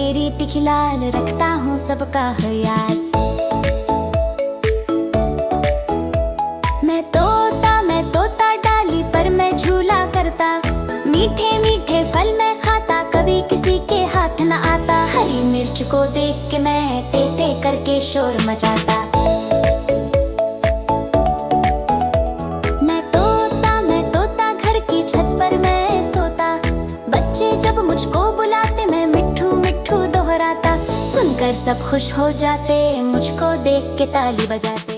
मेरी तिखी लाल, रखता हूँ सबका ख्याल। मैं तोता डाली पर मैं झूला करता, मीठे मीठे फल मैं खाता, कभी किसी के हाथ न आता। हरी मिर्च को देख के मैं टे टे करके शोर मचाता। मैं तोता घर की छत पर मैं सोता, बच्चे जब मुझको बुलाते मैं मिट्ठू मिट्ठू दोहराता। सुनकर सब खुश हो जाते, मुझको देख के ताली बजाते।